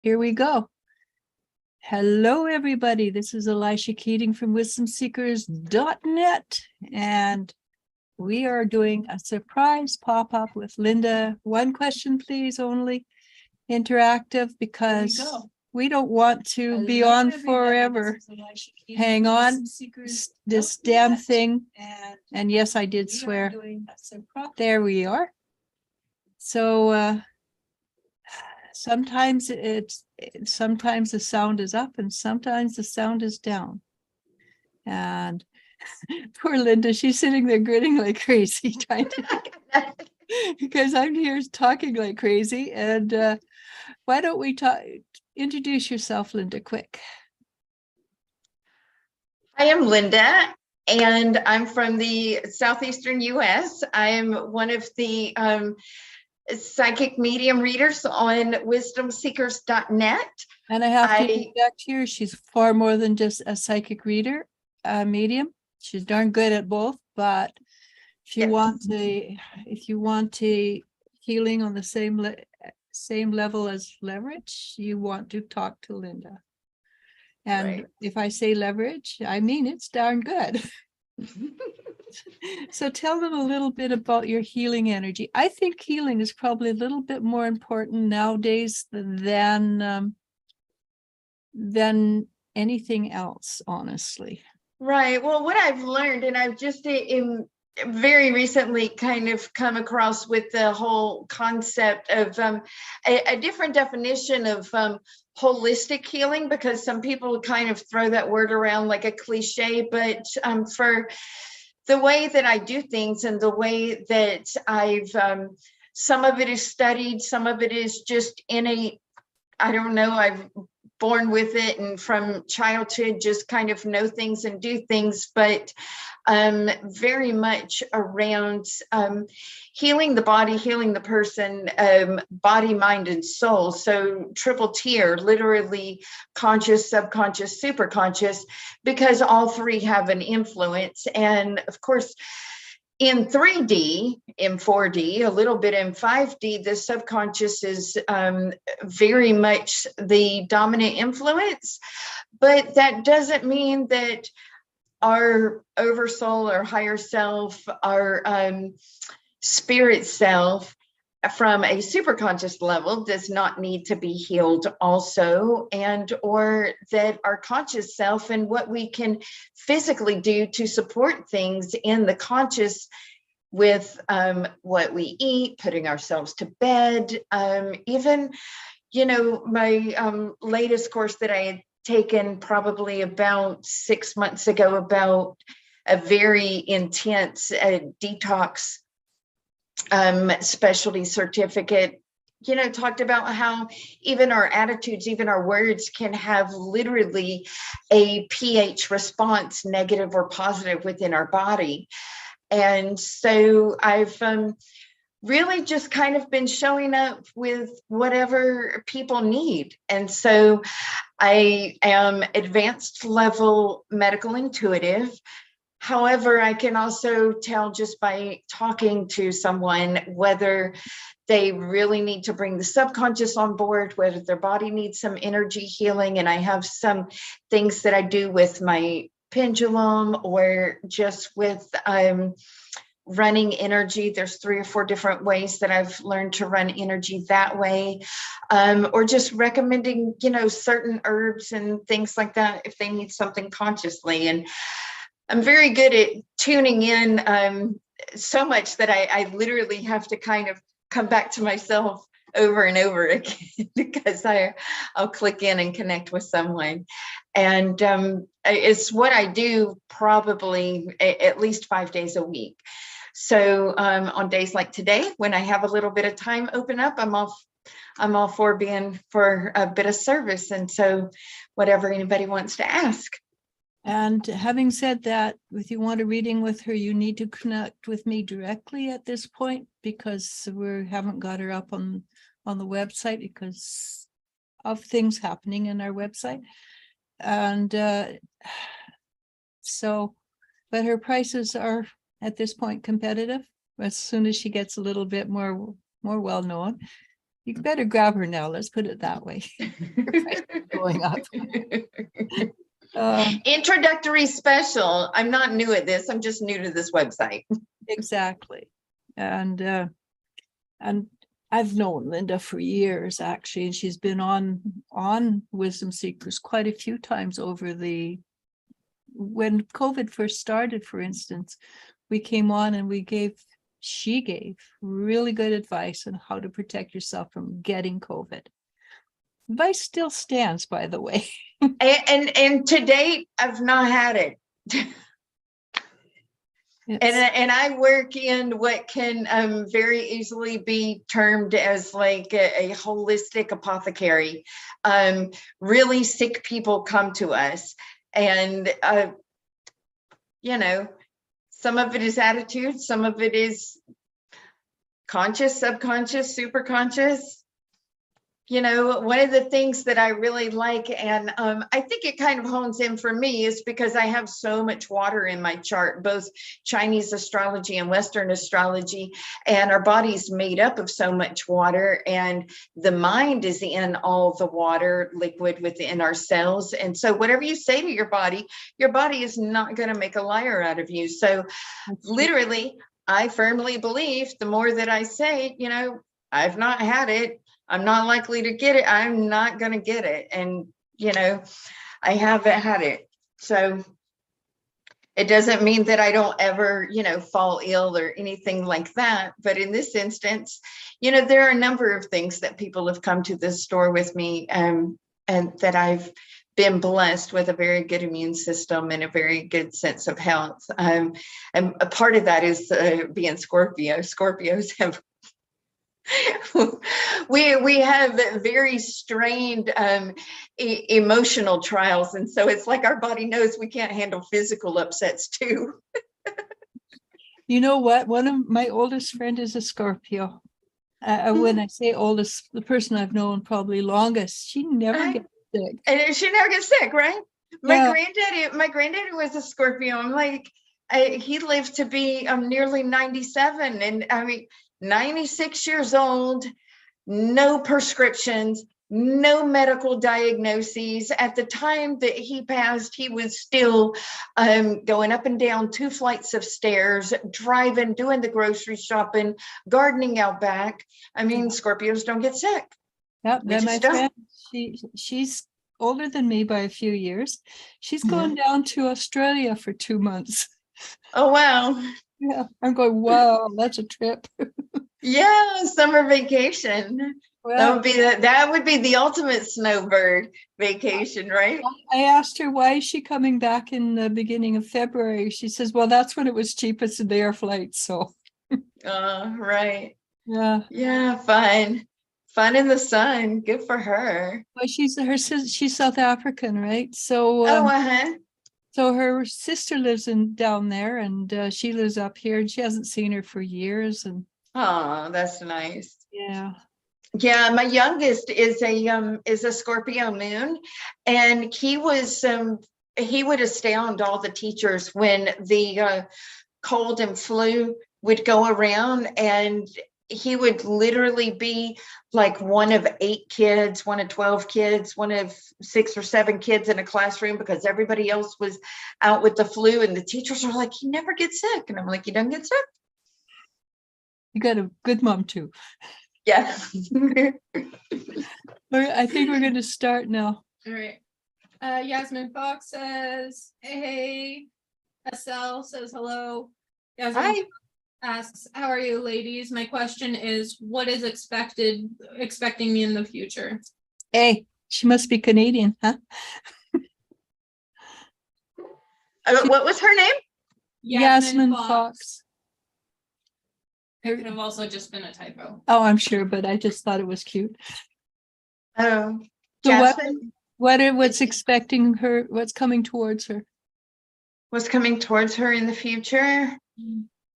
Here we go. Hello, everybody. This is Elisha Keating from wisdomseekers.net, and we are doing a surprise pop-up with Linda. One question, please, only interactive, because we don't want to be on forever. Hang on, this damn thing. And yes, I did swear. There we are. So, sometimes sometimes the sound is up and sometimes the sound is down. And poor Linda, she's sitting there grinning like crazy, trying to because I'm here talking like crazy. And why don't we introduce yourself, Linda, quick. I am Linda, and I'm from the southeastern US. I am one of the psychic medium readers on wisdomseekers.net. And I have to interject here, she's far more than just a psychic reader, medium. She's darn good at both, but if you want a healing on the same level as leverage, you want to talk to Linda. And if I say leverage, I mean it's darn good. So tell them a little bit about your healing energy. I think healing is probably a little bit more important nowadays than anything else, honestly. Right. Well, what I've learned, and I've just very recently kind of come across with the whole concept of a different definition of holistic healing, because some people kind of throw that word around like a cliche, but for the way that I do things and the way that I've some of it is studied, some of it is just innate. I don't know, I've born with it and from childhood just kind of know things and do things, but very much around healing the body, healing the person, body, mind, and soul. So triple tier, literally conscious, subconscious, superconscious, because all three have an influence. And of course, in 3D, in 4D, a little bit in 5D, the subconscious is very much the dominant influence, but that doesn't mean that our oversoul, our higher self, our spirit self from a superconscious level does not need to be healed also, and or that our conscious self and what we can physically do to support things in the conscious with what we eat, putting ourselves to bed, even, you know, my latest course that I had taken probably about 6 months ago about a very intense detox specialty certificate, you know, talked about how even our attitudes, even our words can have literally a pH response, negative or positive, within our body. And so I've really just kind of been showing up with whatever people need. And so I am advanced level medical intuitive. However, I can also tell just by talking to someone whether they really need to bring the subconscious on board, whether their body needs some energy healing. And I have some things that I do with my pendulum or just with running energy. There's 3 or 4 different ways that I've learned to run energy that way, or just recommending, you know, certain herbs and things like that if they need something consciously. And I'm very good at tuning in so much that I literally have to kind of come back to myself over and over again because I'll click in and connect with someone. And it's what I do probably at least 5 days a week. So on days like today, when I have a little bit of time open up, I'm all for being for a bit of service. And so whatever anybody wants to ask. And having said that, if you want a reading with her, you need to connect with me directly at this point, because we haven't got her up on the website because of things happening in our website. And so, but her prices are at this point competitive. As soon as she gets a little bit more well known, You better grab her now. Let's put it that way. Going up. Introductory special. I'm not new at this. I'm just new to this website. Exactly. And I've known Linda for years, actually, and she's been on Wisdom Seekers quite a few times over when COVID first started, for instance. We came on and she gave really good advice on how to protect yourself from getting COVID. Advice still stands, by the way. And to date, I've not had it. And I work in what can very easily be termed as like a holistic apothecary. Really sick people come to us, and some of it is attitude, some of it is conscious, subconscious, super conscious. One of the things that I really like, and I think it kind of hones in for me, is because I have so much water in my chart, both Chinese astrology and Western astrology, and our body's made up of so much water, and the mind is in all the water liquid within our cells. And so whatever you say to your body is not going to make a liar out of you. So literally, I firmly believe the more that I say, I've not had it, I'm not likely to get it, I'm not going to get it. And, I haven't had it. So it doesn't mean that I don't ever, fall ill or anything like that. But in this instance, there are a number of things that people have come to this store with me, and that I've been blessed with a very good immune system and a very good sense of health. And a part of that is being Scorpio. Scorpios have we have very strained emotional trials, and so it's like our body knows we can't handle physical upsets too. You know what? One of my oldest friend is a Scorpio. When I say oldest, the person I've known probably longest, she never gets sick. And she never gets sick, right? My granddaddy was a Scorpio. I'm like, he lived to be nearly 97, and I mean, 96 years old, no prescriptions, no medical diagnoses. At the time that he passed, he was still going up and down 2 flights of stairs, driving, doing the grocery shopping, gardening out back. I mean, Scorpios don't get sick. Yep, then my friend, she's older than me by a few years. She's going down to Australia for 2 months. Oh, wow. Yeah, I'm going, wow, that's a trip. Yeah, summer vacation. Well, that would be the ultimate snowbird vacation, right? I asked her, why is she coming back in the beginning of February? She says, well, that's when it was cheapest in the air flight. So right. Yeah, fun in the sun. Good for her. Well, she's South African, right? So so her sister lives down there, and she lives up here, and she hasn't seen her for years. And that's nice. Yeah, my youngest is a Scorpio moon, and he would astound all the teachers when the cold and flu would go around, and he would literally be like one of 8 kids, one of 12 kids, one of 6 or 7 kids in a classroom, because everybody else was out with the flu, and the teachers are like, he never gets sick. And I'm like, he doesn't get sick. You got a good mom too. Yeah. I think we're going to start now. All right. Yasmin Fox says, hey. Estelle says hello. Yasmin Hi. asks, how are you, ladies? My question is, what is expecting me in the future? Hey, she must be Canadian, huh? What was her name? Yasmin Fox. It could have also just been a typo. Oh, I'm sure, but I just thought it was cute. Oh, so what's expecting her? What's coming towards her? What's coming towards her in the future?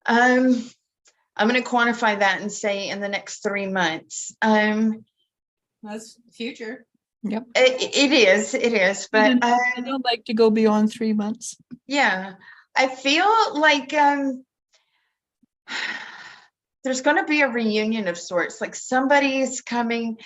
I'm going to quantify that and say in the next 3 months. That's future. Yep. It is, but I don't like to go beyond 3 months. Yeah, I feel like there's going to be a reunion of sorts, like somebody's coming.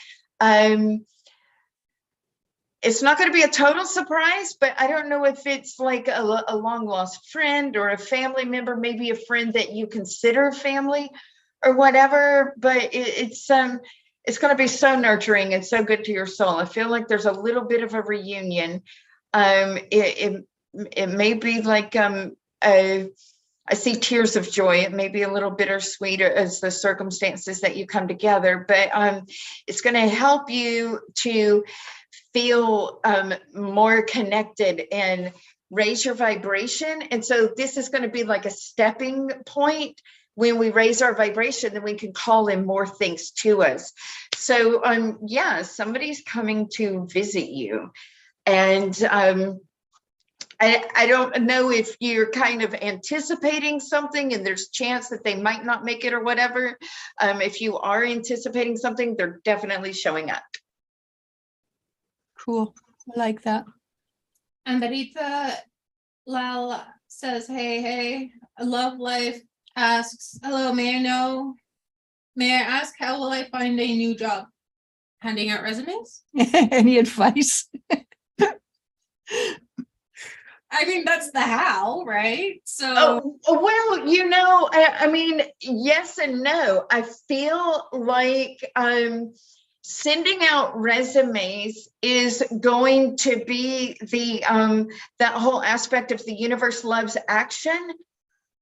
It's not going to be a total surprise, but I don't know if it's like a long lost friend or a family member, maybe a friend that you consider family or whatever, but it's going to be so nurturing and so good to your soul. I feel like there's a little bit of a reunion. It may be like I see tears of joy. It may be a little bittersweet as the circumstances that you come together, but it's going to help you to feel more connected and raise your vibration. And so this is going to be like a stepping point. When we raise our vibration, then we can call in more things to us. So yeah, somebody's coming to visit you. And I don't know if you're kind of anticipating something and there's chance that they might not make it or whatever. If you are anticipating something, they're definitely showing up. Cool. I like that. Amberita Lal says, hey, I love life. Asks, hello, may I ask how will I find a new job? Handing out resumes? Any advice? I mean, that's the how, right? So, well, I mean, yes and no. I feel like sending out resumes is going to be that whole aspect of the universe loves action.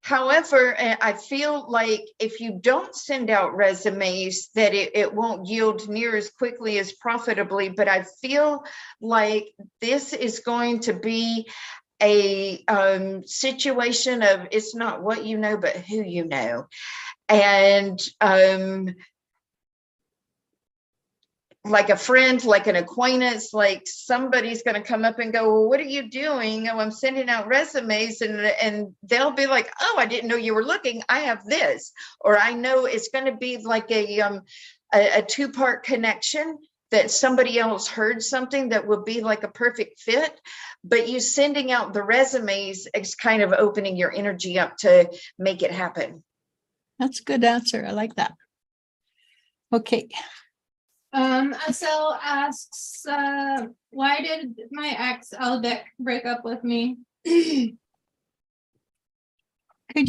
However, I feel like if you don't send out resumes, that it won't yield near as quickly as profitably. But I feel like this is going to be a situation of it's not what you know, but who you know. And like a friend, like an acquaintance, like somebody's going to come up and go, well, what are you doing? Oh, I'm sending out resumes, and they'll be like, oh, I didn't know you were looking. I have this. Or I know it's going to be like a two-part connection, that somebody else heard something that would be like a perfect fit, but you sending out the resumes is kind of opening your energy up to make it happen. That's a good answer. I like that. Okay. Asel asks, why did my ex Albek break up with me? Could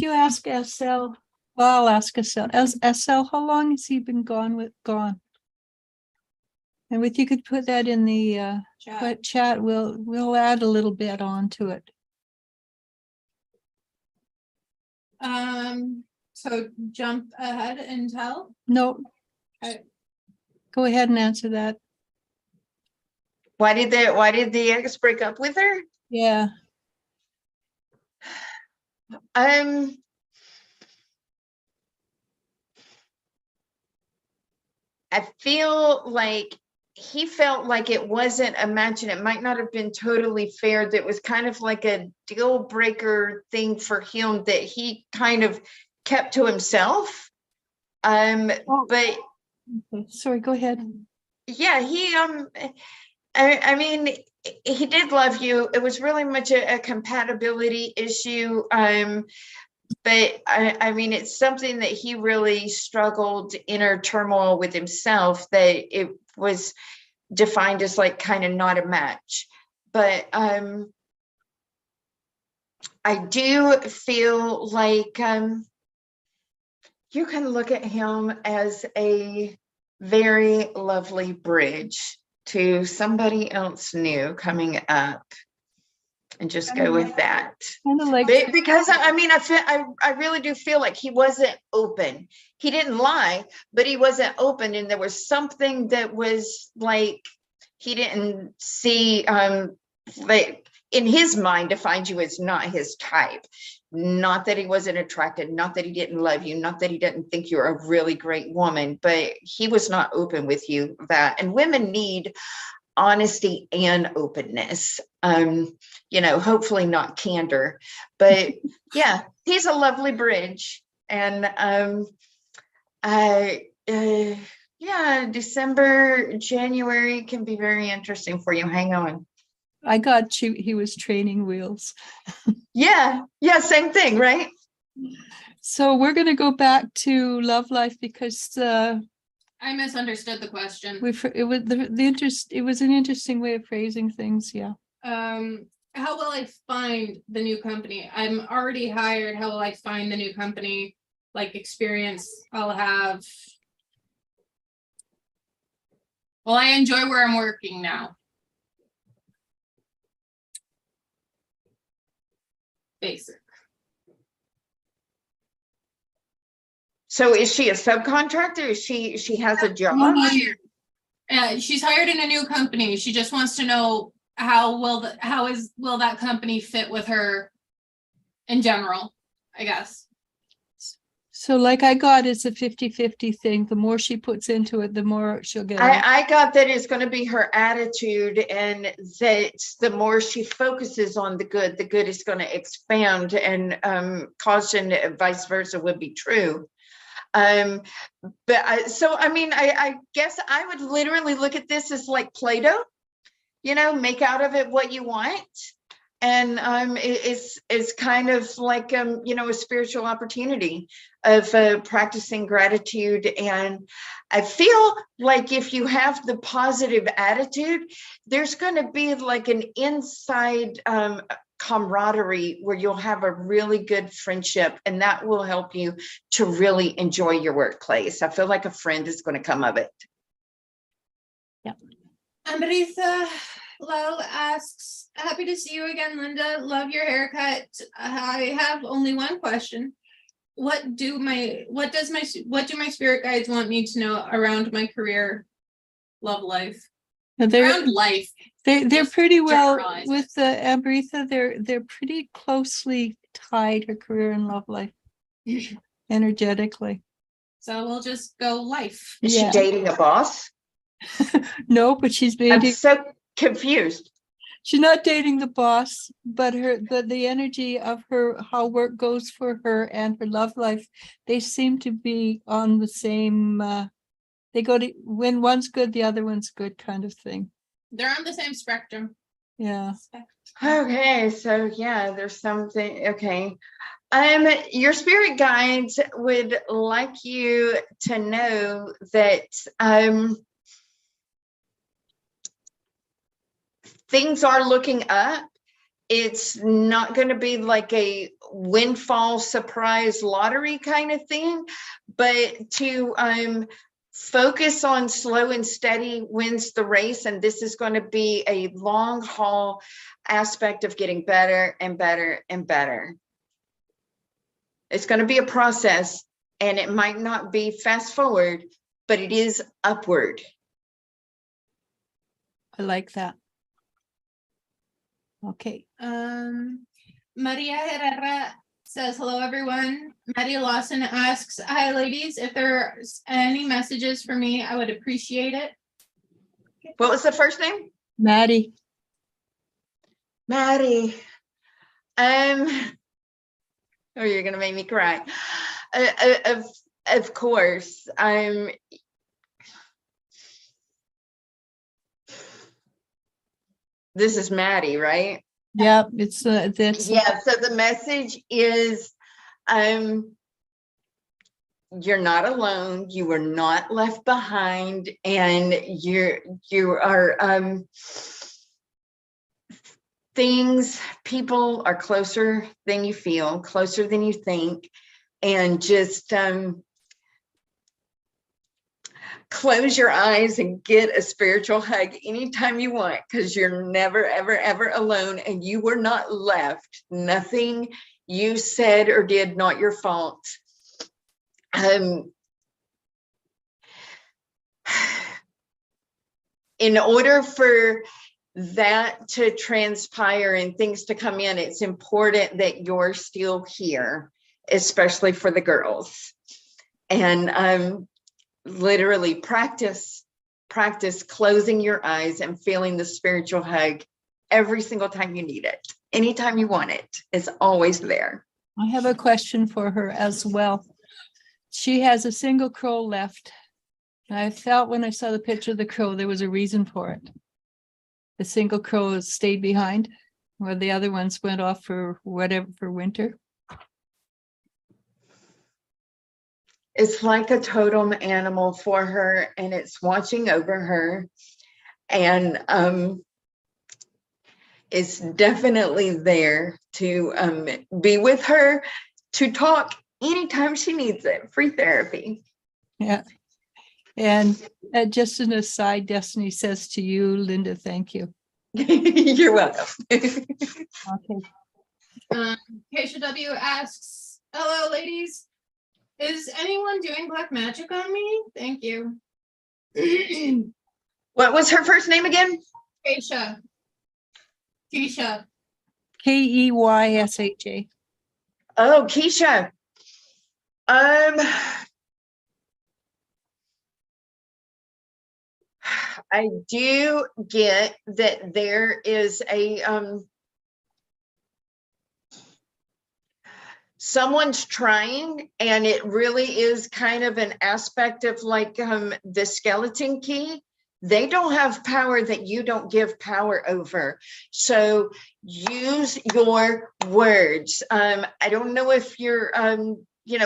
you ask SL? Well, I'll ask SL. SL, how long has he been gone? And if you could put that in the chat, we'll add a little bit onto it. So jump ahead and tell. No. Okay. Go ahead and answer that. Why did the ex break up with her? Yeah. I feel like he felt like it wasn't a match, and it might not have been totally fair. That was kind of like a deal breaker thing for him that he kind of kept to himself. But okay. Sorry, go ahead. Yeah, I mean, he did love you. It was really much a compatibility issue. But I mean, it's something that he really struggled inner turmoil with himself, that it was defined as like kind of not a match. But I do feel like you can look at him as a very lovely bridge to somebody else new coming up, and just go with that. Kind of like, because I mean, I really do feel like he wasn't open. He didn't lie, but he wasn't open, and there was something that was like he didn't see, like in his mind, defined you as not his type. Not that he wasn't attracted, not that he didn't love you, not that he didn't think you're a really great woman, but he was not open with you. That, and women need honesty and openness. Hopefully not candor, but yeah, he's a lovely bridge. And December, January can be very interesting for you. Hang on. I got you. He was training wheels. Yeah, same thing, right? So we're gonna go back to love life because I misunderstood the question. it was the interest, it was an interesting way of phrasing things, yeah. How will I find the new company? I'm already hired. How will I find the new company? Like experience I'll have. Well, I enjoy where I'm working now. Basic. So is she a subcontractor? Is she has a job? She's hired in a new company. She just wants to know will that company fit with her in general, I guess. So like I got, it's a 50-50 thing. The more she puts into it, the more she'll get out. I got that it's going to be her attitude, and that the more she focuses on the good is going to expand, and caution vice versa would be true. I guess I would literally look at this as like Play-Doh, make out of it what you want. And it's kind of like a spiritual opportunity of practicing gratitude. And I feel like if you have the positive attitude, there's going to be like an inside camaraderie where you'll have a really good friendship, and that will help you to really enjoy your workplace. I feel like a friend is going to come of it. Yeah. Amrita Lal asks, happy to see you again, Linda. Love your haircut. I have only one question. What do my spirit guides want me to know around my career, love life? Around life. They're pretty well generalized. with the Amrita. They're pretty closely tied, her career and love life, energetically. So we'll just go life. Is she dating a boss? No, but she's I'm dating. so confused. She's not dating the boss, but the energy of her, how work goes for her and her love life, they seem to be on the same. They go to, when one's good, the other one's good, kind of thing. They're on the same spectrum. Yeah. Okay, so yeah, there's something. Okay. Your spirit guides would like you to know that things are looking up. It's not going to be like a windfall surprise lottery kind of thing, but to focus on slow and steady wins the race. And this is going to be a long haul aspect of getting better and better and better. It's going to be a process, and it might not be fast forward, but it is upward. I like that. Okay. Maria Herrera says, hello, everyone. Maddie Lawson asks, hi, ladies. If there's any messages for me, I would appreciate it. What was the first name? Maddie. Maddie. Oh, you're going to make me cry. Of course. This is Maddie, right? Yeah, it's that's yeah. So the message is, you're not alone. You were not left behind, and you are. People are closer than you feel, closer than you think, and just close your eyes and get a spiritual hug anytime you want, because you're never, ever, ever alone, and you were not left. Nothing you said or did, not your fault. In order for that to transpire and things to come in, it's important that you're still here, especially for the girls. And literally practice closing your eyes and feeling the spiritual hug every single time you need it. Anytime you want it, it's always there. I have a question for her as well. She has a single crow left. I felt when I saw the picture of the crow, there was a reason for it. The single crow stayed behind, where the other ones went off for whatever, for winter. It's like a totem animal for her, and it's watching over her. And it's definitely there to be with her, to talk anytime she needs it. Free therapy. Yeah. And just an aside, Destiny says to you, Linda, thank you. You're welcome. Okay. Keisha W asks, hello, ladies. Is anyone doing black magic on me? Thank you. What was her first name again? Keisha. Keisha. Keysha. Oh, Keisha. I do get that there is a someone's trying, and it really is kind of an aspect of like the skeleton key. They don't have power that you don't give power over. So use your words. I don't know if you're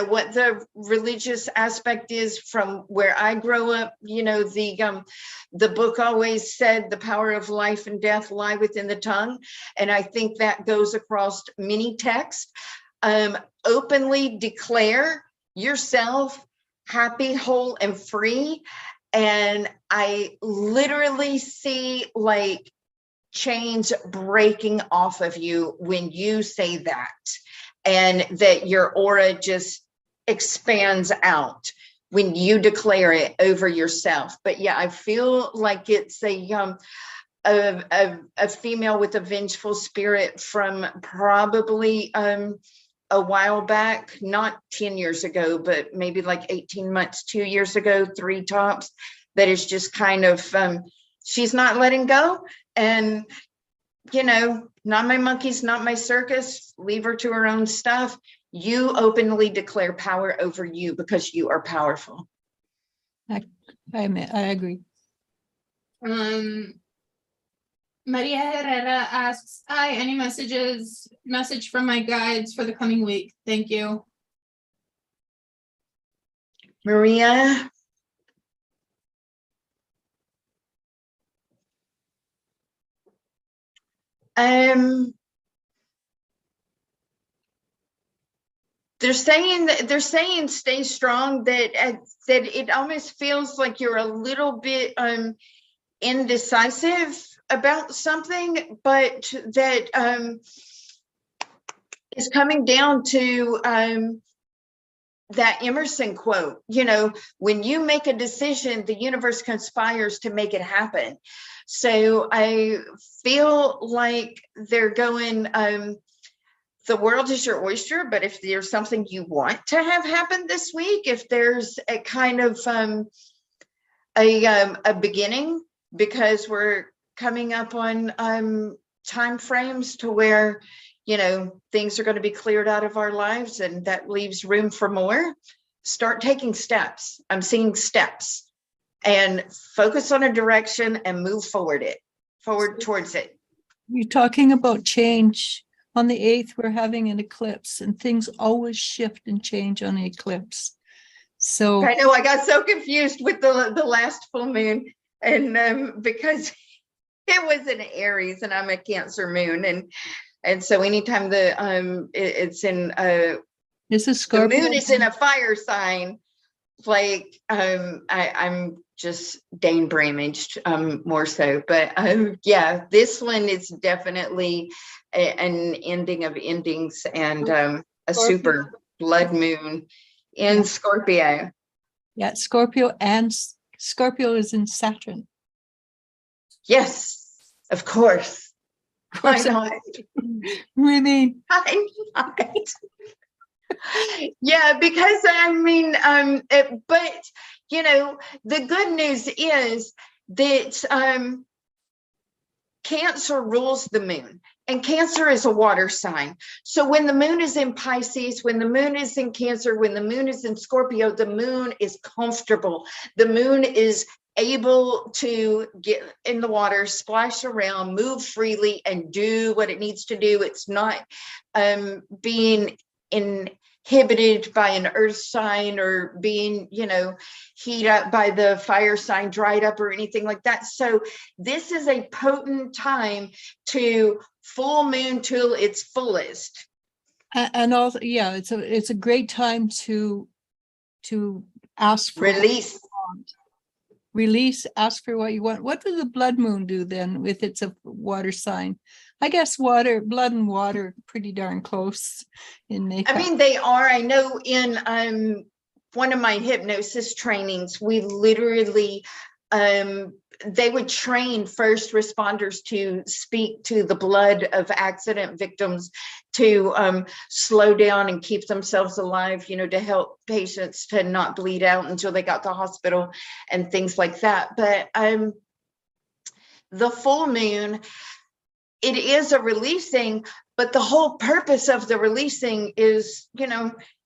what the religious aspect is from where I grow up. The book always said the power of life and death lie within the tongue. And I think that goes across many texts. Openly declare yourself happy, whole, and free. And I literally see like chains breaking off of you when you say that, and that your aura just expands out when you declare it over yourself. But yeah, I feel like it's a female with a vengeful spirit from probably a while back, not 10 years ago, but maybe like 18 months, 2 years ago, 3 tops, that is just kind of, she's not letting go. And, not my monkeys, not my circus, leave her to her own stuff. You openly declare power over you because you are powerful. I agree. Maria Herrera asks, hi, any message from my guides for the coming week? Thank you. Maria. They're saying stay strong, that it almost feels like you're a little bit indecisive about something, but that is coming down to that Emerson quote, when you make a decision, the universe conspires to make it happen. So I feel like they're going, the world is your oyster, but if there's something you want to have happen this week, if there's a kind of a beginning, because we're coming up on time frames to where things are going to be cleared out of our lives, and that leaves room for more. Start taking steps. I'm seeing steps, and focus on a direction and move forward towards it. You're talking about change. On the 8th, we're having an eclipse, and things always shift and change on the eclipse. So I know I got so confused with the last full moon, and because it was in Aries and I'm a Cancer moon, and so anytime it's in this is Scorpio. The moon is in a fire sign, like I'm just Dane Bramaged more so, but yeah, this one is definitely an ending of endings, and a super blood moon in Scorpio. Yeah, Scorpio, and Scorpio is in Saturn. Yes, of course. Why not? We mean, yeah, because but the good news is that Cancer rules the moon, and Cancer is a water sign. So when the moon is in Pisces, when the moon is in Cancer, when the moon is in Scorpio, the moon is comfortable. The moon is able to get in the water, splash around, move freely, and do what it needs to do. It's not being inhibited by an earth sign or being, heat up by the fire sign, dried up or anything like that. So this is a potent time to full moon till its fullest. And also, yeah, it's a great time to ask for release, ask for what you want. What does the blood moon do then if it's a water sign? I guess blood and water pretty darn close in makeup. I mean, they are. I know in one of my hypnosis trainings, we literally they would train first responders to speak to the blood of accident victims to slow down and keep themselves alive, to help patients to not bleed out until they got to the hospital and things like that. But the full moon, it is a releasing, but the whole purpose of the releasing is,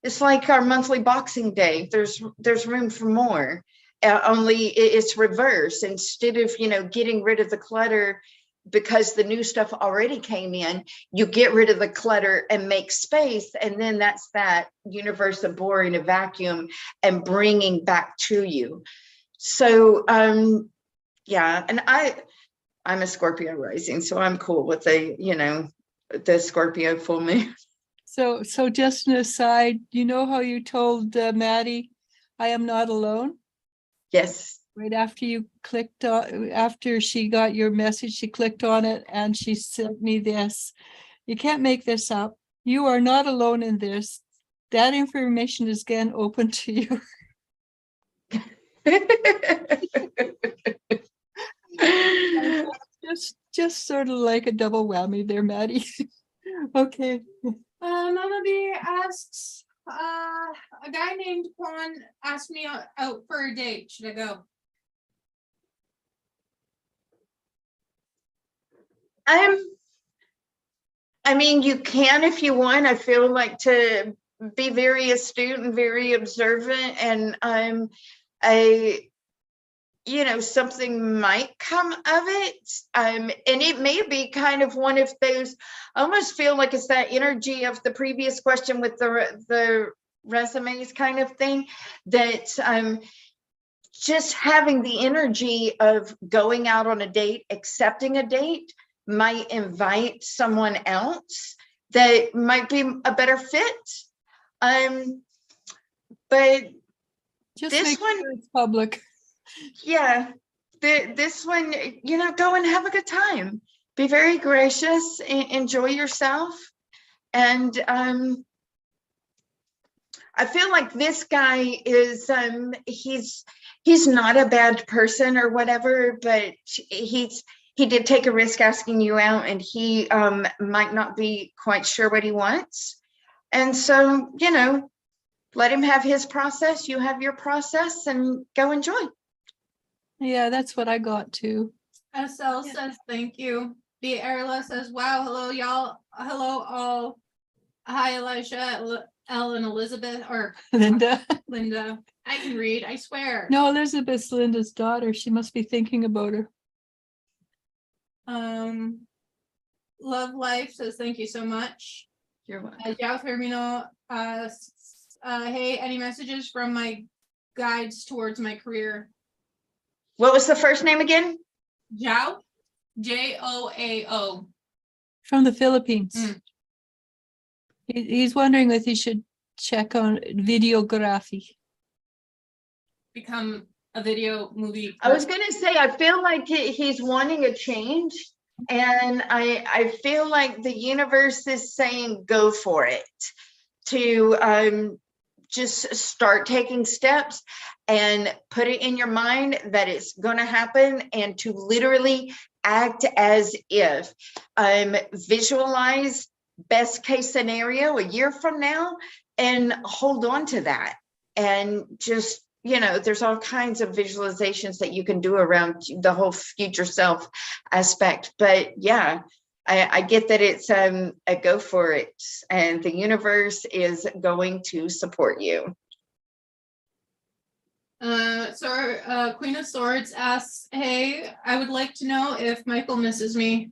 it's like our monthly Boxing Day. There's room for more. Only it's reverse. Instead of, getting rid of the clutter because the new stuff already came in, you get rid of the clutter and make space. And then that's that universe of boring a vacuum and bringing back to you. So, yeah. And I'm a Scorpio rising, so I'm cool with the Scorpio full moon. So just an aside, how you told Maddie, I am not alone? Yes. Right after you clicked on, after she got your message, she clicked on it and she sent me this. You can't make this up. You are not alone in this. That information is again open to you. Just sort of like a double whammy there, Maddie. Okay. Mama Bear asks, a guy named Quan asked me out for a date. Should I go? I mean, you can if you want. I feel like to be very astute and very observant, and something might come of it. And it may be kind of one of those, I almost feel like it's that energy of the previous question with the resumes kind of thing, that just having the energy of going out on a date, accepting a date, might invite someone else that might be a better fit. But Just this make one, sure it's public. yeah, this one, go and have a good time. Be very gracious, enjoy yourself. And I feel like this guy is, he's not a bad person or whatever, but he did take a risk asking you out, and he might not be quite sure what he wants. And so, let him have his process, you have your process, and go enjoy. Yeah, that's what I got too. SL says thank you. The Erla says, wow, hello, y'all. Hello, all. Hi, Elijah, Elle, and Elizabeth, or Linda. Linda. I can read, I swear. No, Elizabeth's Linda's daughter. She must be thinking about her. Love Life says thank you so much. You're welcome. Yao Fermino, hey, any messages from my guides towards my career? What was the first name again? Jao, Joao. From the Philippines. Mm. He's wondering if he should check on videography. Become a video movie. I was going to say, I feel like he's wanting a change, and I feel like the universe is saying, go for it, to just start taking steps and put it in your mind that it's going to happen, and to literally act as if. Visualize best case scenario a year from now and hold on to that. And just, there's all kinds of visualizations that you can do around the whole future self aspect. But yeah, I get that it's a go for it, and the universe is going to support you. Queen of Swords asks, hey, I would like to know if Michael misses me.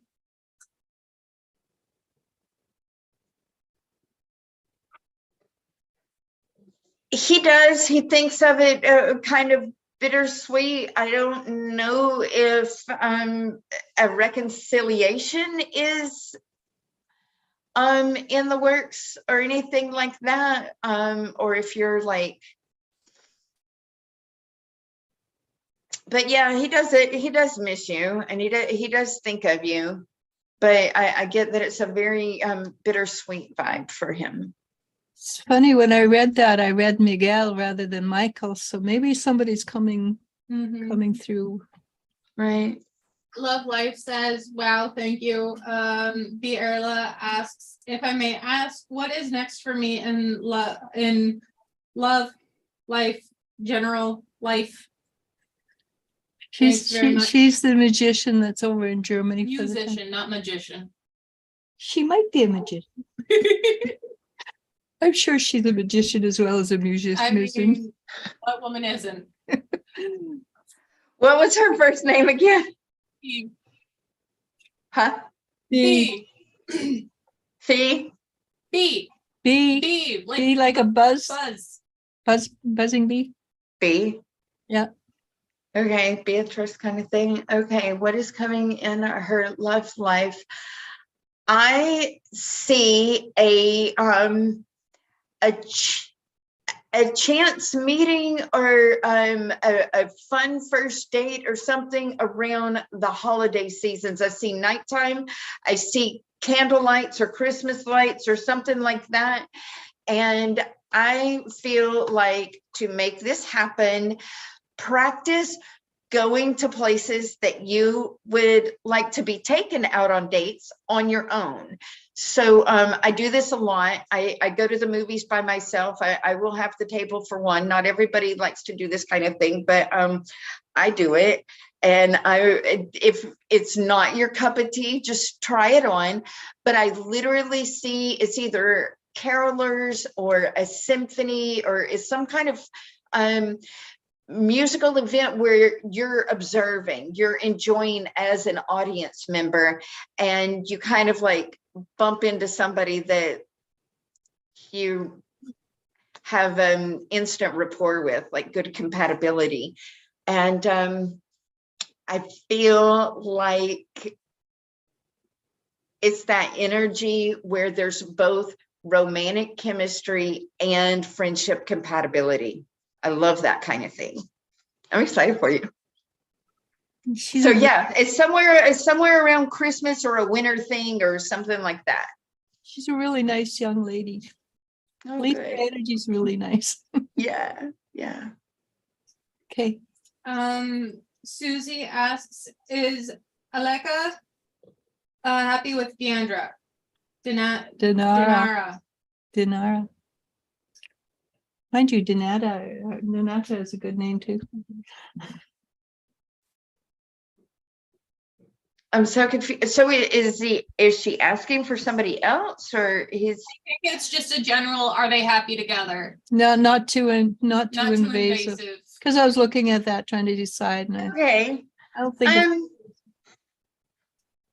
He does. He thinks of it kind of bittersweet. I don't know if a reconciliation is in the works or anything like that, or if you're like, but yeah, he does miss you, and he does think of you, but I get that it's a very bittersweet vibe for him. It's funny, when I read that, I read Miguel rather than Michael, so maybe somebody's coming through. Right. Love Life says, wow, thank you. B. Erla asks, if I may ask, what is next for me in love, life, general life? Thanks very much. She's the magician that's over in Germany. Musician, not magician. She might be a magician. I'm sure she's a magician as well as a musician. I mean, what woman isn't? What was her first name again? B. Huh? B. Fee? B. B. B. B like a buzz. Buzzing bee. B? Yeah. Okay, Beatrice kind of thing. Okay, what is coming in her love life? I see a chance meeting or a fun first date or something around the holiday seasons. I see nighttime, I see candle lights or Christmas lights or something like that. And I feel like to make this happen, practice going to places that you would like to be taken out on dates on your own. So I do this a lot. I go to the movies by myself. I will have the table for one. Not everybody likes to do this kind of thing, but I do it. And if it's not your cup of tea, just try it on. But I literally see it's either carolers or a symphony or is some kind of musical event where you're observing, you're enjoying as an audience member, and you kind of like bump into somebody that you have an instant rapport with, like good compatibility. And I feel like it's that energy where there's both romantic chemistry and friendship compatibility. I love that kind of thing. I'm excited for you. So yeah, it's somewhere around Christmas or a winter thing or something like that. She's a really nice young lady. Oh, Lisa good. energy's really nice. Yeah, yeah. Okay. Susie asks, is Aleka happy with Deandra? Dinara. Mind you, Donata is a good name too. I'm so confused. So is she asking for somebody else, or he's? I think it's just a general, are they happy together? No, not too Not too invasive. Because I was looking at that, trying to decide, and Okay. I don't think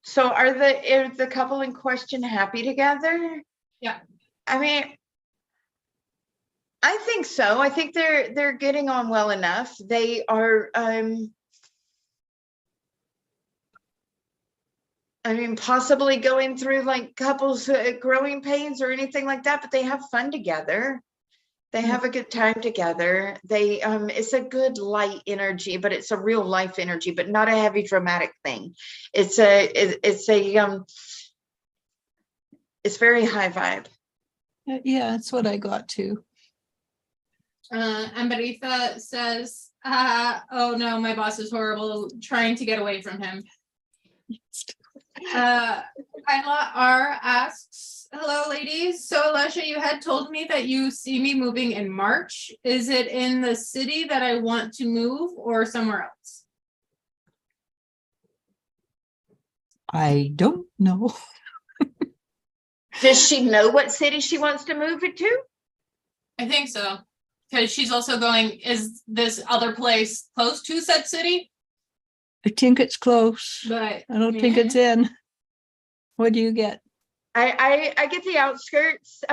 so are the couple in question happy together? Yeah. I mean, I think so. I think they're getting on well enough. They are I mean, possibly going through like couples growing pains or anything like that, but they have fun together. They have a good time together. They it's a good light energy, but it's a real life energy, but not a heavy dramatic thing. It's very high vibe. yeah, that's what I got too. Amberita says, oh no, my boss is horrible, trying to get away from him. Kyla R asks, hello ladies. So Alicia, you had told me that you see me moving in March. Is it in the city that I want to move or somewhere else? I don't know. Does she know what city she wants to move it to? I think so. Because she's also going, is this other place close to said city? I think it's close. But I don't think it's in. What do you get? I get the outskirts,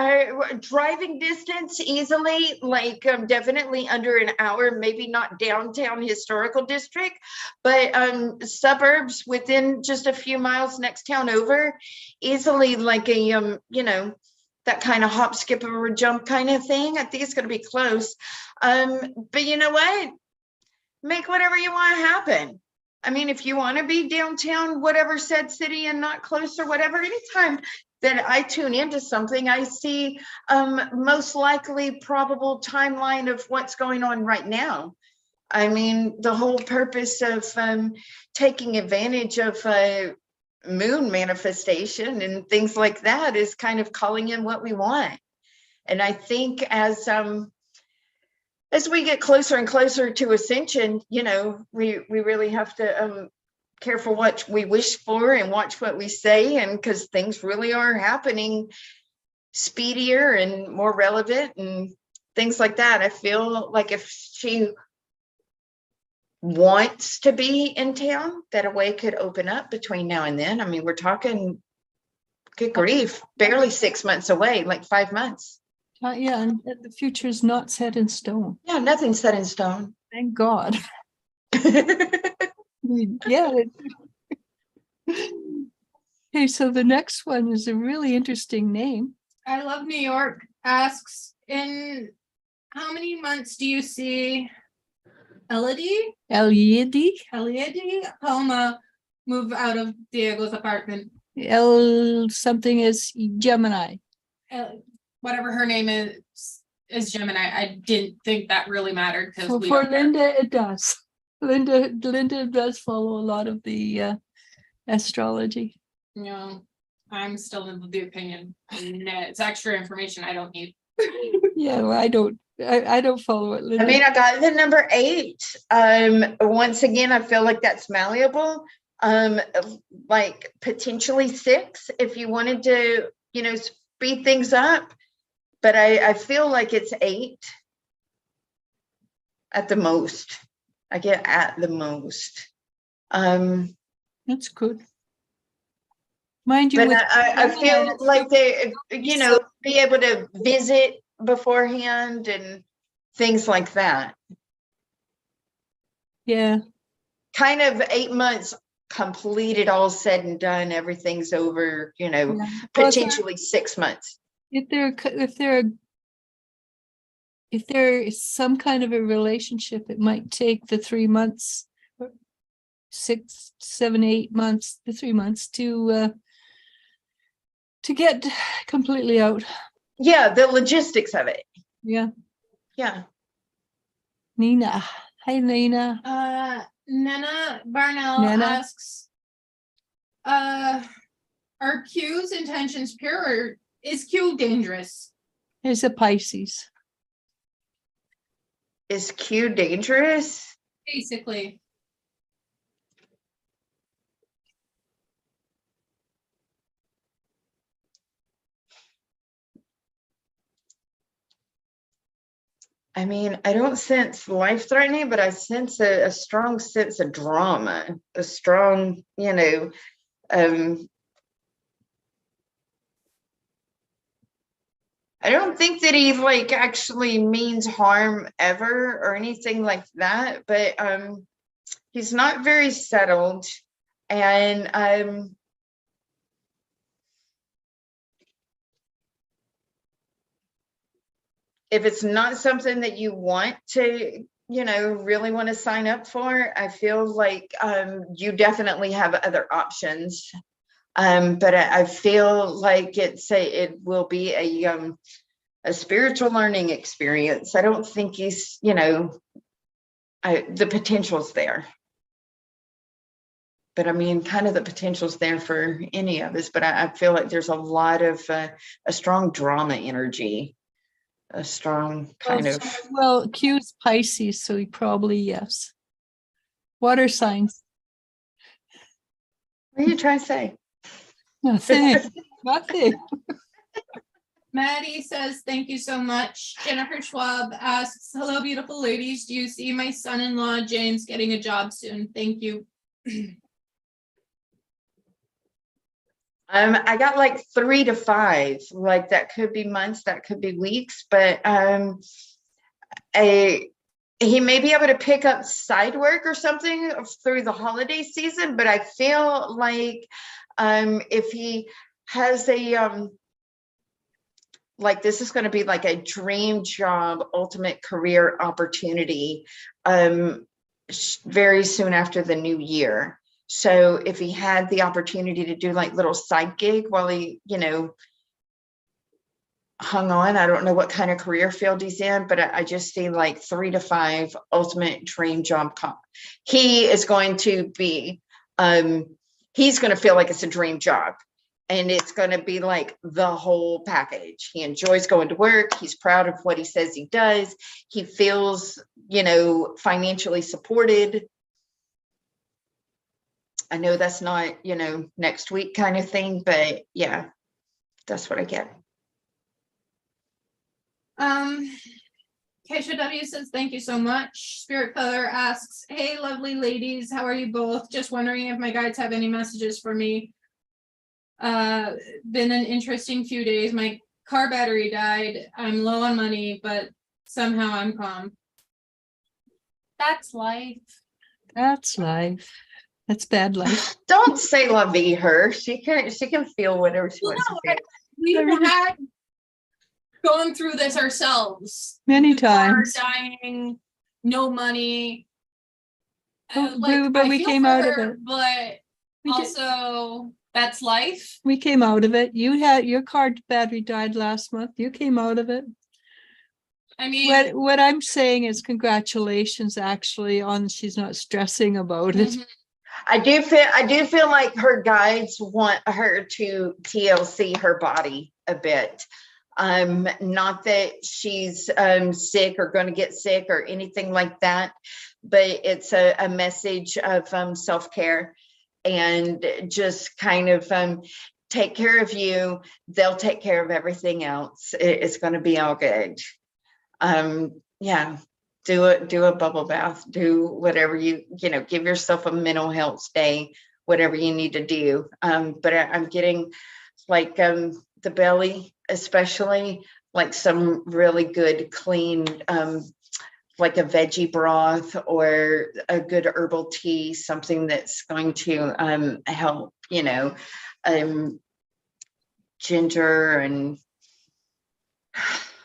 driving distance easily, like definitely under an hour, maybe not downtown historical district, but suburbs within just a few miles next town over, easily like a that kind of hop, skip, or jump kind of thing. I think it's going to be close. But you know what? Make whatever you want to happen. I mean, if you want to be downtown, whatever said city and not close or whatever, anytime that I tune into something, I see most likely probable timeline of what's going on right now. I mean, the whole purpose of taking advantage of moon manifestation and things like that is kind of calling in what we want. And I think as we get closer and closer to ascension, we really have to careful what we wish for and watch what we say, and because things really are happening speedier and more relevant and things like that. I feel like if she wants to be in town, that a way could open up between now and then. I mean, we're talking, good grief, barely 6 months away, like 5 months. Yeah, and the future is not set in stone. Yeah, nothing's set in stone. Thank God. Yeah. Okay, so the next one is a really interesting name. I Love New York asks, in how many months do you see Elodie Palma move out of Diego's apartment? Something is Gemini. Whatever her name is Gemini. I didn't think that really mattered because So for Linda, it does. Linda does follow a lot of the astrology. I'm still in the opinion. It's extra information I don't need. Yeah, well, I don't follow it, Linda. I mean, I got the number 8. Once again, I feel like that's malleable. Like potentially 6 if you wanted to, speed things up. But I feel like it's 8 at the most. I get at the most. That's good. Mind you, but I feel like they, be able to visit beforehand and things like that. Yeah. Kind of 8 months completed, all said and done, everything's over, potentially 6 months. If there is some kind of a relationship, it might take the 3 months, 6, 7, 8 months, the 3 months to get completely out. Yeah, the logistics of it. Yeah. Nina. Hi, Nina. Nana Barnell asks, are Q's intentions pure, or is Q dangerous? There's a Pisces. Is Q dangerous? Basically. I mean, I don't sense life-threatening, but I sense a strong sense of drama, a strong, I don't think that he actually means harm ever or anything like that, but he's not very settled, and if it's not something that you want to, really want to sign up for, I feel like you definitely have other options. But I feel like it will be a spiritual learning experience. I don't think he's, the potential's there. But I mean, kind of the potential's there for any of us, but I feel like there's a lot of a strong drama energy, a strong kind of. Well, Q's Pisces, so he probably, yes. Water signs. What are you trying to say? Nothing. Nothing. Maddie says, thank you so much. Jennifer Schwab asks, hello, beautiful ladies. Do you see my son-in-law, James, getting a job soon? Thank you. I got like 3 to 5, like that could be months, that could be weeks, but he may be able to pick up side work or something through the holiday season, but I feel like if he has a like this is going to be like a dream job, ultimate career opportunity very soon after the new year. So if he had the opportunity to do like little side gig while he, hung on, I don't know what kind of career field he's in, but I just see like 3 to 5 ultimate dream job. He is going to be, he's going to feel like it's a dream job. And it's going to be like the whole package. He enjoys going to work. He's proud of what he says he does. He feels, financially supported. I know that's not, next week kind of thing, but yeah, that's what I get. Keisha W says, thank you so much. Spirit Feather asks, hey, lovely ladies, how are you both? Just wondering if my guides have any messages for me. Been an interesting few days. My car battery died. I'm low on money, but somehow I'm calm. That's life. That's life. That's bad life. Don't say la vie her. She can feel whatever she wants to feel. We've had gone through this ourselves Many Car times. dying, no money. But I we feel came for out of her, it. but We did- also that's life. We came out of it. You had your car battery died last month. You came out of it. I mean, What I'm saying is congratulations actually on she's not stressing about it. mhm. I do feel like her guides want her to TLC her body a bit. Not that she's sick or going to get sick or anything like that, but it's a message of self-care and just kind of take care of you. They'll take care of everything else. It's going to be all good. Yeah. Do a bubble bath, do whatever give yourself a mental health day, whatever you need to do. But I'm getting like the belly, especially like some really good, clean, like a veggie broth or a good herbal tea, something that's going to help, ginger and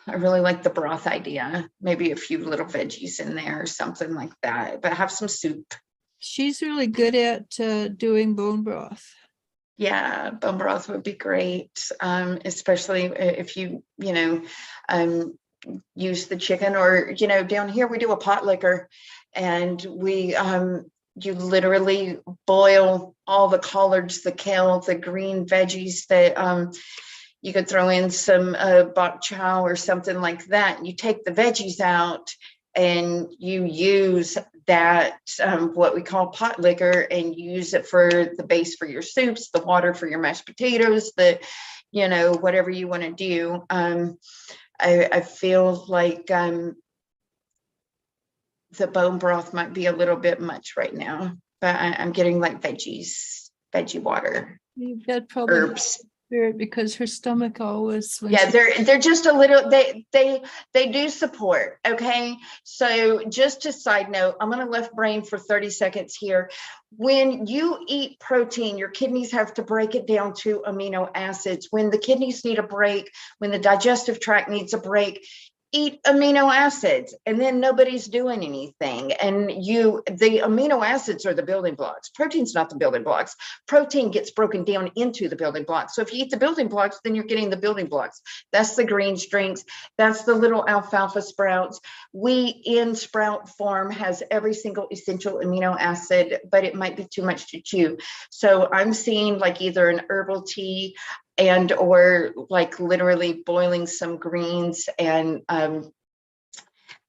I really like the broth idea. Maybe a few little veggies in there or something like that, but have some soup. She's really good at doing bone broth. Yeah, bone broth would be great, especially if you use the chicken or, down here we do a pot liquor and we, you literally boil all the collards, the kale, the green veggies that, you could throw in some bok chow or something like that. You take the veggies out and you use that, what we call pot liquor, and use it for the base for your soups, the water for your mashed potatoes, the, whatever you want to do. I feel like the bone broth might be a little bit much right now, but I'm getting like veggie water, You've got probably herbs. Spirit because her stomach always. Yeah, they're just a little, they do support. Okay. So just to side note, I'm going to left brain for 30 seconds here. When you eat protein, your kidneys have to break it down to amino acids. When the kidneys need a break, when the digestive tract needs a break, eat amino acids, and then nobody's doing anything. And the amino acids are the building blocks. Protein's not the building blocks. Protein gets broken down into the building blocks. So if you eat the building blocks, then you're getting the building blocks. That's the greens drinks. That's the little alfalfa sprouts. Wheat in sprout form has every single essential amino acid, but it might be too much to chew. So I'm seeing like either an herbal tea and or like literally boiling some greens and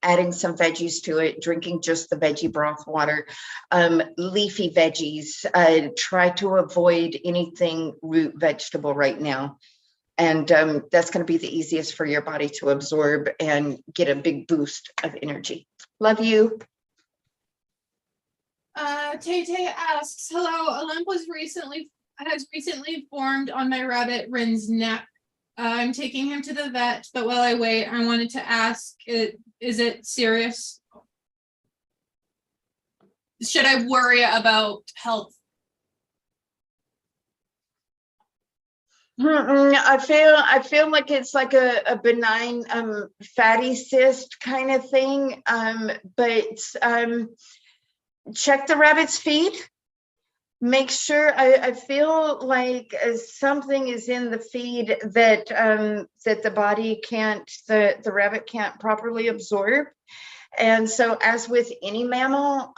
adding some veggies to it, drinking just the veggie broth water, leafy veggies. Try to avoid anything root vegetable right now. And that's going to be the easiest for your body to absorb and get a big boost of energy. Love you. Tay Tay asks, hello, a lamp was recently has recently formed on my rabbit Rin's neck. I'm taking him to the vet, but while I wait, I wanted to ask, is it serious? Should I worry about health? I feel like it's like a benign fatty cyst kind of thing. But check the rabbit's feed. Make sure I feel like something is in the feed that that the body can't, the rabbit can't properly absorb. And so, as with any mammal,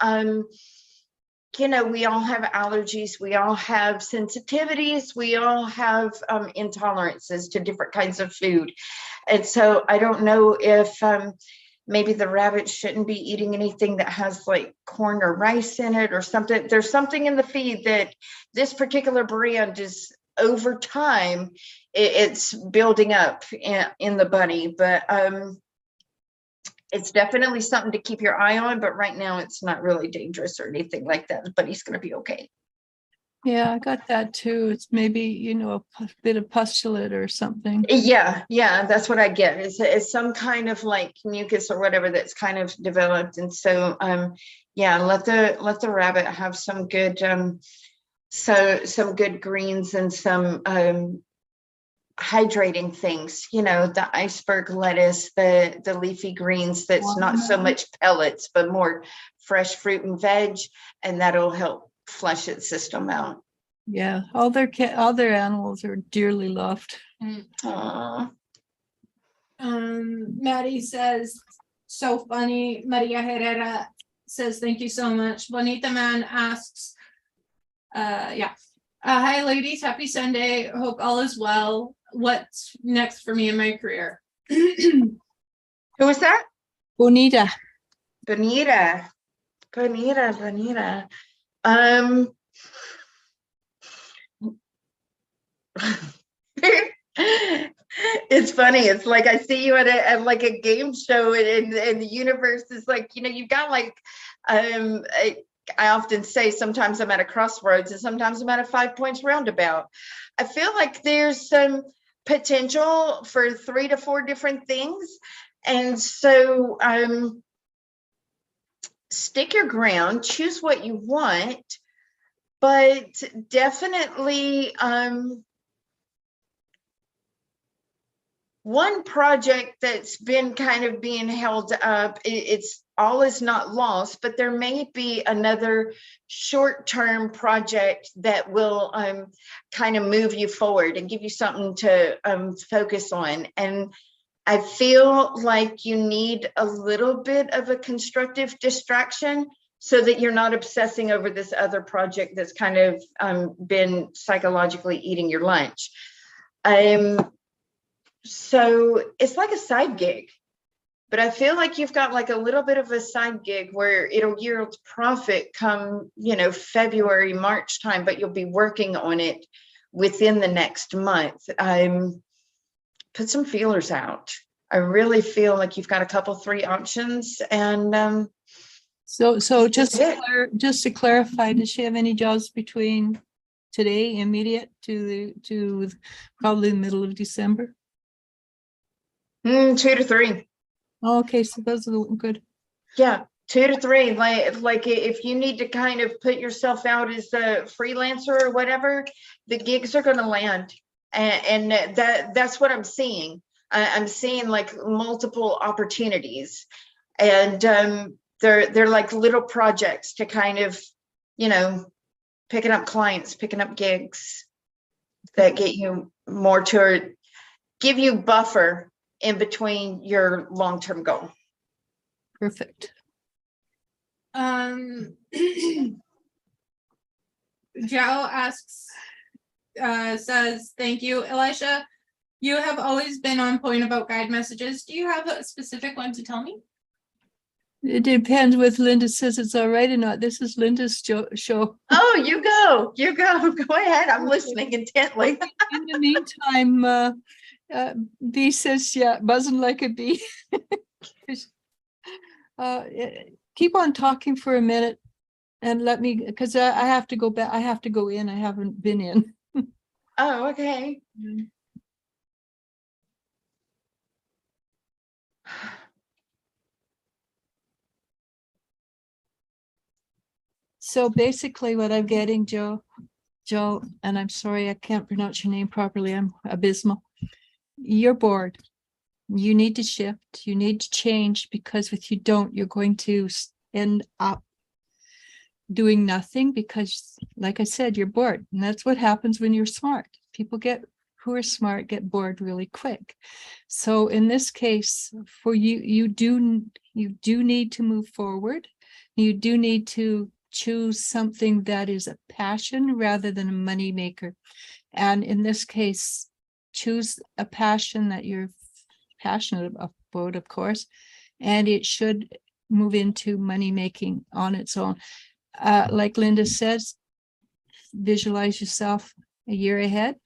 you know, we all have allergies, we all have sensitivities, we all have intolerances to different kinds of food. And so I don't know if maybe the rabbit shouldn't be eating anything that has like corn or rice in it or something. There's something in the feed that this particular brand is, over time, it's building up in the bunny. But it's definitely something to keep your eye on, but right now it's not really dangerous or anything like that, but he's going to be okay. Yeah, I got that too. It's maybe, you know, a bit of pustulate or something. Yeah, that's what I get. It's some kind of like mucus or whatever that's kind of developed. And so, yeah, let the rabbit have some good, some good greens and some hydrating things, you know, the iceberg lettuce, the leafy greens, that's not so much pellets but more fresh fruit and veg, and that'll help flush its system out. Yeah, all their animals are dearly loved. Aww. Maddie says, so funny. Maria Herrera says, thank you so much. Bonita Man asks, hi ladies, happy Sunday, hope all is well. What's next for me in my career? Who is that? Bonita. Bonita. It's funny. It's like I see you at like a game show, and the universe is like, you know, you've got like I often say sometimes I'm at a crossroads and sometimes I'm at a 5 points roundabout. I feel like there's some potential for 3 to 4 different things. And so stick your ground, choose what you want, but definitely one project that's been kind of being held up, it's all is not lost, but there may be another short-term project that will kind of move you forward and give you something to focus on. And I feel like you need a little bit of a constructive distraction so that you're not obsessing over this other project that's kind of been psychologically eating your lunch. So it's like a side gig, but I feel like you've got like a little bit of a side gig where it'll yield profit come, you know, February, March time, but you'll be working on it within the next month. Put some feelers out. I really feel like you've got a couple, 3 options. And so just to clarify, does she have any jobs between today, immediate, to probably the middle of December? 2 to 3. Oh, okay, so those are good. Yeah, 2 to 3. Like if you need to kind of put yourself out as a freelancer or whatever, the gigs are going to land, and that's what I'm seeing. I'm seeing like multiple opportunities, and they're like little projects to kind of, you know, picking up clients, picking up gigs that get you more to give you buffer in between your long-term goal. Perfect. Joe asks, says, thank you, Elisha. You have always been on point about guide messages. Do you have a specific one to tell me? It depends whether Linda says it's all right or not. This is Linda's show. Oh, you go. Go ahead. I'm listening intently. In the meantime, Bee says, yeah, buzzing like a bee. Keep on talking for a minute. And let me, because I have to go back, I have to go in. I haven't been in. Oh, okay. So basically what I'm getting, Joe, and I'm sorry, I can't pronounce your name properly. I'm abysmal. You're bored. You need to shift. You need to change, because if you don't, you're going to end up doing nothing, because like I said, you're bored. And that's what happens when you're smart. People who are smart get bored really quick. So in this case, for you, you do need to move forward. You do need to choose something that is a passion rather than a money maker. And in this case, choose a passion that you're passionate about, of course, and it should move into money making on its own. Like Linda says, visualize yourself a year ahead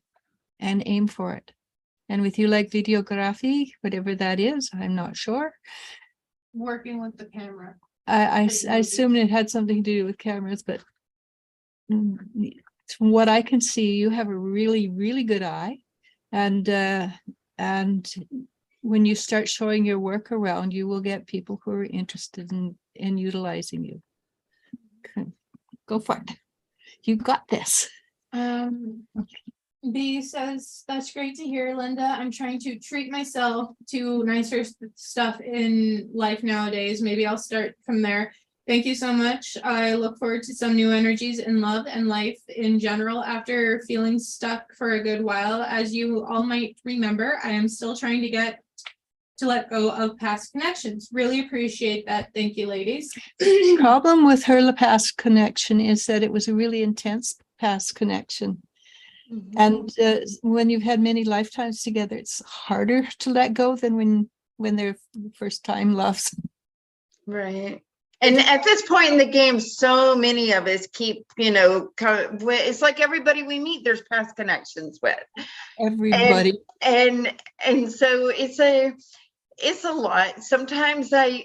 and aim for it. And with you, like videography, whatever that is, I'm not sure. Working with the camera. I assume it had something to do with cameras, but from what I can see, you have a really, really good eye. And when you start showing your work around, you will get people who are interested in utilizing you. Okay. Go for it. You got this. B says, that's great to hear, Linda. I'm trying to treat myself to nicer stuff in life nowadays. Maybe I'll start from there. Thank you so much. I look forward to some new energies in love and life in general after feeling stuck for a good while. As you all might remember, I am still trying to let go of past connections. Really appreciate that. Thank you, ladies. Problem with her past connection is that it was a really intense past connection. Mhm. And when you've had many lifetimes together, it's harder to let go than when they're first time loves. Right. And at this point in the game, so many of us keep, it's like everybody we meet, there's past connections with. Everybody. And so it's a lot. Sometimes I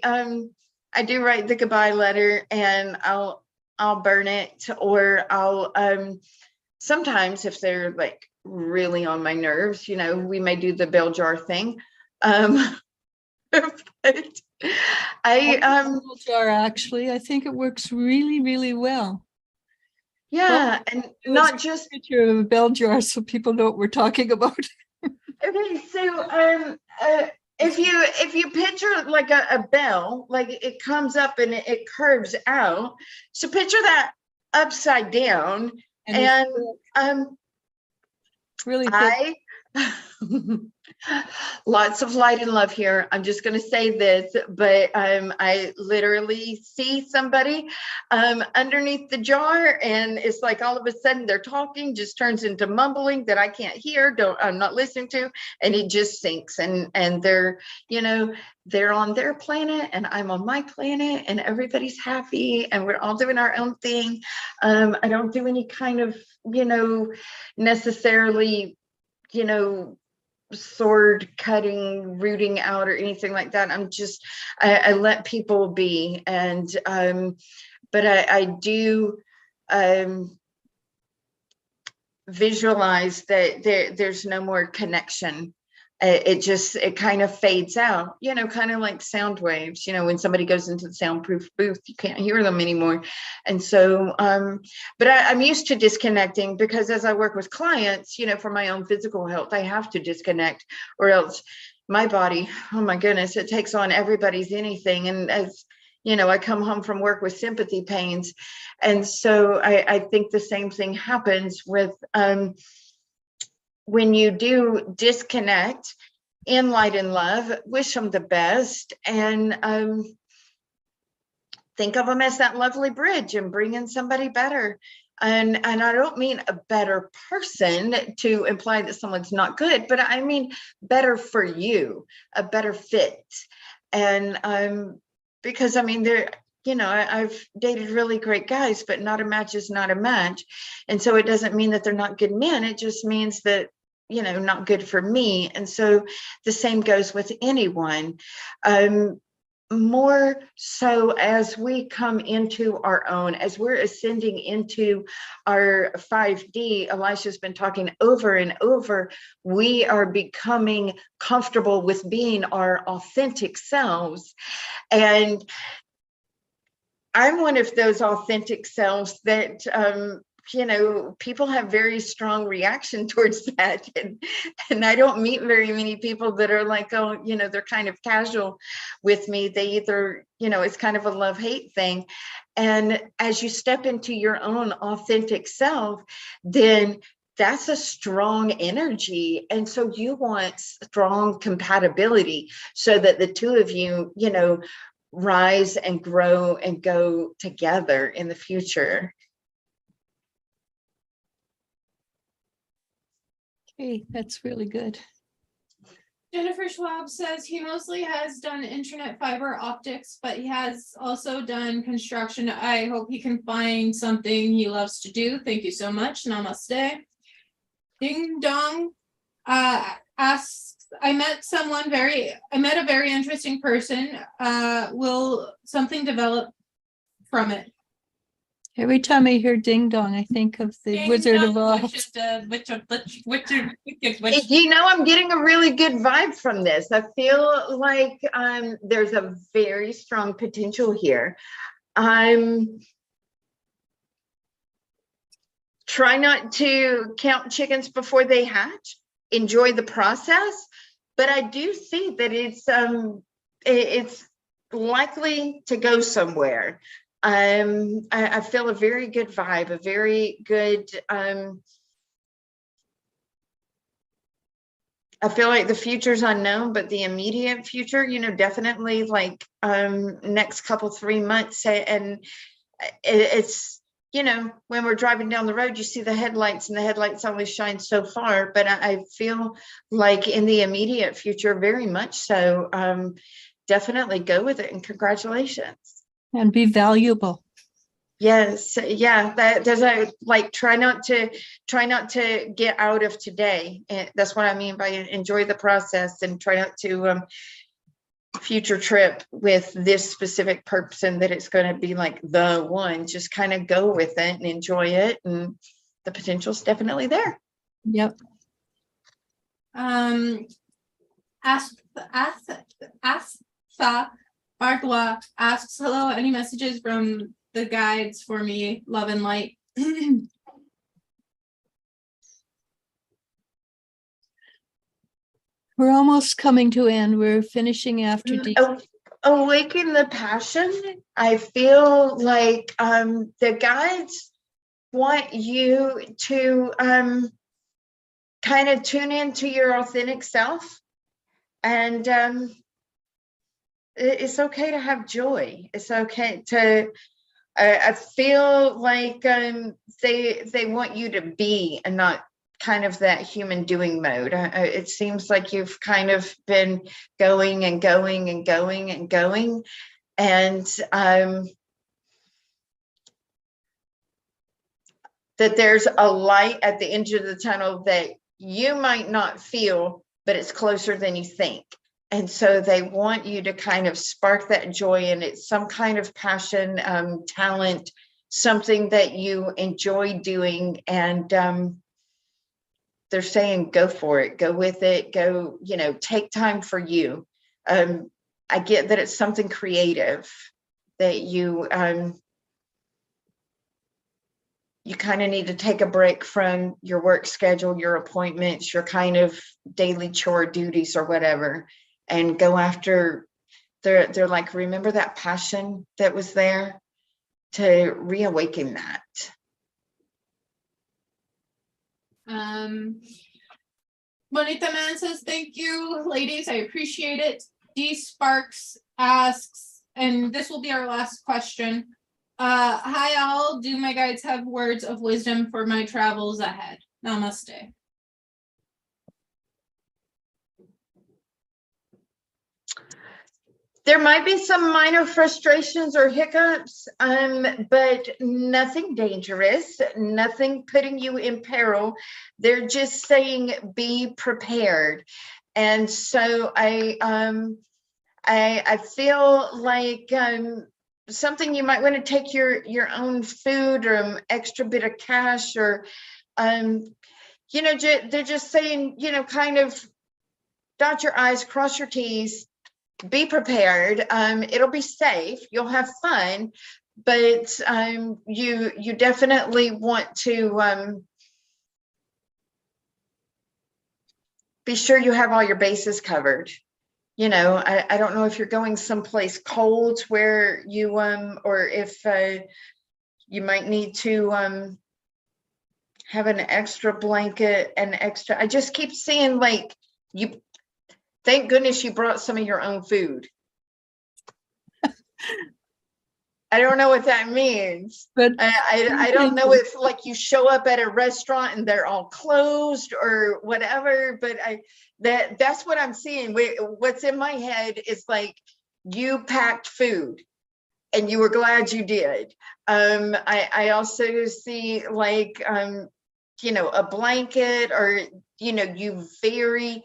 do write the goodbye letter and I'll burn it, or I'll sometimes if they're like really on my nerves, we may do the bell jar thing. But actually, I think it works really, really well. Yeah, and not just picture of a bell jar so people know what we're talking about. Okay, so if you picture like a bell, like it comes up and it curves out. So picture that upside down, and really lots of light and love here. I'm just going to say this, but I literally see somebody underneath the jar, and it's like all of a sudden they're talking, just turns into mumbling that I can't hear, I'm not listening to, and it just sinks. And they're, they're on their planet and I'm on my planet, and everybody's happy and we're all doing our own thing. I don't do any kind of, necessarily, sword cutting, rooting out, or anything like that. I let people be. And but I do visualize that there's no more connection. It kind of fades out, kind of like sound waves, when somebody goes into the soundproof booth, you can't hear them anymore. And so, but I'm used to disconnecting, because as I work with clients, for my own physical health, I have to disconnect, or else my body, oh my goodness, it takes on everybody's anything. And as I come home from work with sympathy pains. And so I think the same thing happens with, when you do disconnect, in light and love, wish them the best, and think of them as that lovely bridge and bring in somebody better. And I don't mean a better person to imply that someone's not good, but I mean better for you, a better fit. And because I've dated really great guys, but not a match is not a match. And so it doesn't mean that they're not good men. It just means that, not good for me. And so the same goes with anyone. more so as we come into our own, as we're ascending into our 5D, Elisha's been talking over and over, we are becoming comfortable with being our authentic selves. And I'm one of those authentic selves that, people have very strong reaction towards that. And I don't meet very many people that are like, oh, they're kind of casual with me. They either, it's kind of a love-hate thing. And as you step into your own authentic self, then that's a strong energy. And so you want strong compatibility so that the two of you, rise and grow and go together in the future. Okay, that's really good. Jennifer Schwab says he mostly has done internet fiber optics, but he has also done construction. I hope he can find something he loves to do. Thank you so much. Namaste. Ding Dong asks, I met a very interesting person. Will something develop from it? Every time I hear ding dong, I think of the Ding Wizard dong, of Oz. I'm getting a really good vibe from this. I feel like there's a very strong potential here. Try not to count chickens before they hatch. Enjoy the process, but I do see that it's likely to go somewhere. I feel a very good vibe, a very good. I feel like the future's unknown, but the immediate future, definitely like next couple 3 months, and it's. When we're driving down the road, you see the headlights and the headlights only shine so far, but I feel like in the immediate future, very much so. Definitely go with it, and congratulations. And be valuable. Yes. Yeah. That does. I like try not to get out of today. And that's what I mean by enjoy the process and try not to, future trip with this specific person that it's going to be like the one. Just kind of go with it and enjoy it, and the potential's definitely there. Yep. Astha Bardwa asks, hello, any messages from the guides for me? Love and light. We're almost coming to end. We're finishing after Awaken the passion. I feel like the guides want you to kind of tune into your authentic self, and it's okay to have joy. It's okay to. I feel like they want you to be and not kind of that human doing mode. It seems like you've kind of been going and going and going and going, and that there's a light at the end of the tunnel that you might not feel, but it's closer than you think. And so they want you to kind of spark that joy, and it's some kind of passion, talent, something that you enjoy doing. And they're saying, go for it, go with it, go, take time for you. I get that it's something creative that you kind of need to take a break from your work schedule, your appointments, your kind of daily chore duties or whatever, and go after. They're like, remember that passion that was there, to reawaken that. Bonita Man says, thank you, ladies. I appreciate it. D Sparks asks, and this will be our last question. Hi all, do my guides have words of wisdom for my travels ahead? Namaste. There might be some minor frustrations or hiccups, but nothing dangerous, nothing putting you in peril. They're just saying be prepared. And so I I feel like something you might want to take your own food or extra bit of cash or they're just saying, kind of dot your I's, cross your T's, be prepared. It'll be safe. You'll have fun, but you definitely want to be sure you have all your bases covered. I don't know if you're going someplace cold where you or if you might need to have an extra blanket and extra. I just keep seeing like you. Thank goodness you brought some of your own food. I don't know what that means. But I don't know if like you show up at a restaurant and they're all closed or whatever, but that's what I'm seeing. What's in my head is like you packed food and you were glad you did. I also see like a blanket or you very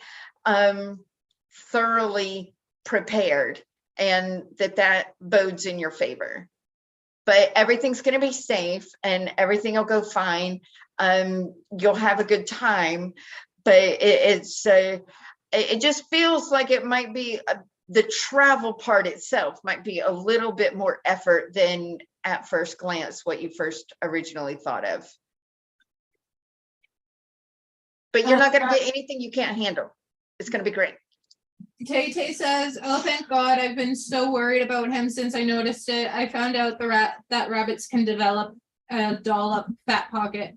thoroughly prepared, and that bodes in your favor. But everything's going to be safe and everything will go fine. You'll have a good time, but it just feels like it might be the travel part itself might be a little bit more effort than at first glance what you first originally thought of. But you're not going to get anything you can't handle. It's going to be great. Tay Tay says, oh, thank God. I've been so worried about him since I noticed it. I found out that rabbits can develop a dollop fat pocket.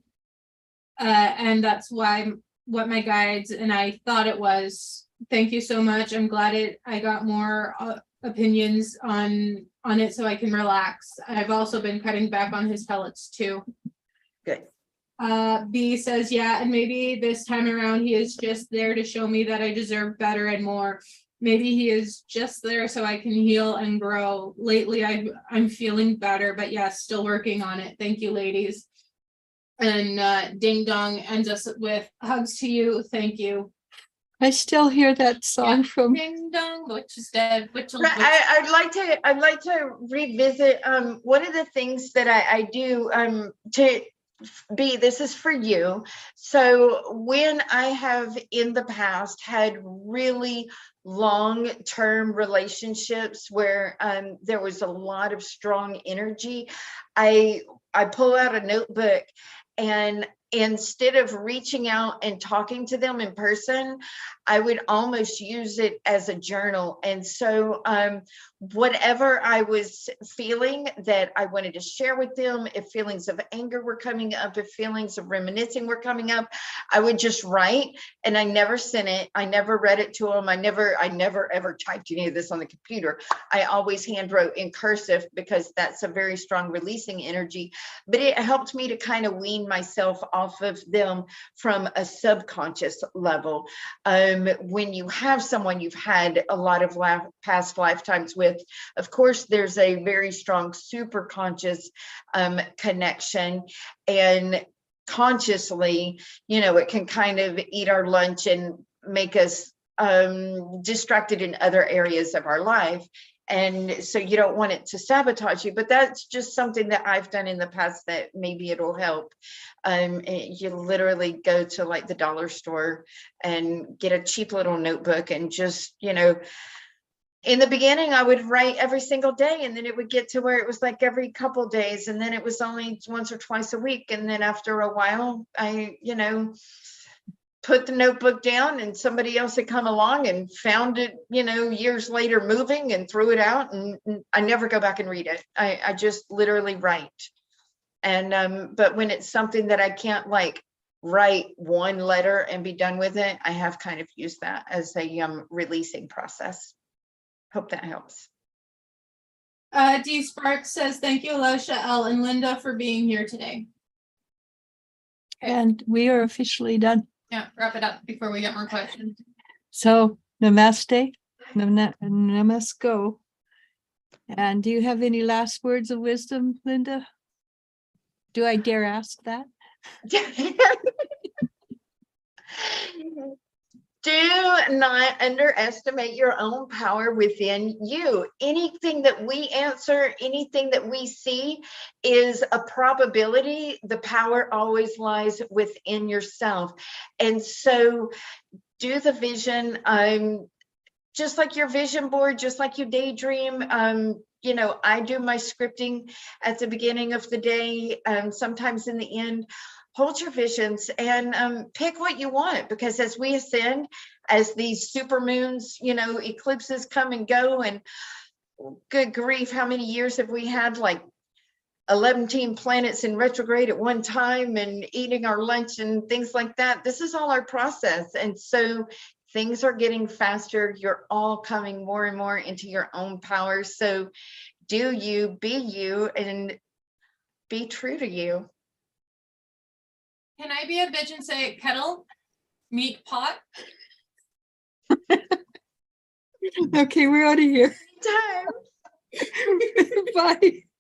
And that's what my guides and I thought it was. Thank you so much. I'm glad I got more opinions on it so I can relax. I've also been cutting back on his pellets too. Good. B says, yeah, and maybe this time around he is just there to show me that I deserve better and more. Maybe he is just there so I can heal and grow. Lately I'm feeling better, but yes, still working on it. Thank you, ladies. And Ding Dong ends us with hugs to you. Thank you. I still hear that song from Ding Dong, which is dead. I'd like to revisit one of the things that I do to B, this is for you. So when I have in the past had really long-term relationships where there was a lot of strong energy, I pull out a notebook, and instead of reaching out and talking to them in person, I would almost use it as a journal. And so whatever I was feeling that I wanted to share with them, if feelings of anger were coming up, if feelings of reminiscing were coming up, I would just write, and I never sent it. I never read it to them. I never ever typed any of this on the computer. I always hand wrote in cursive because that's a very strong releasing energy, but it helped me to kind of wean myself off of them from a subconscious level. When you have someone you've had a lot of past lifetimes with, of course, there's a very strong super conscious connection, and consciously, it can kind of eat our lunch and make us distracted in other areas of our life. And so you don't want it to sabotage you, but that's just something that I've done in the past that maybe it'll help. You literally go to like the dollar store and get a cheap little notebook and just, in the beginning, I would write every single day, and then it would get to where it was like every couple days, and then it was only once or twice a week. And then after a while, I, put the notebook down, and somebody else had come along and found it, years later moving, and threw it out, and I never go back and read it. I just literally write. And but when it's something that I can't like write one letter and be done with it, I have kind of used that as a releasing process. Hope that helps. D Sparks says, thank you, Alicia, Elle, and Linda for being here today. and we are officially done. Yeah, wrap it up before we get more questions. So namaste, namasko. And do you have any last words of wisdom, Linda? Do I dare ask that? Do not underestimate your own power within you. Anything that we answer, anything that we see is a probability. The power always lies within yourself. And so do the vision. Just like your vision board, just like you daydream. You know, I do my scripting at the beginning of the day, sometimes in the end. Hold your visions and pick what you want, because as we ascend, as these super moons, you know, eclipses come and go, and good grief, how many years have we had like 11 planets in retrograde at one time and eating our lunch and things like that? This is all our process. And so things are getting faster. You're all coming more and more into your own power. So do you, be you, and be true to you. Can I be a bitch and say kettle, meat pot? Okay, we're out of here. Time. Bye.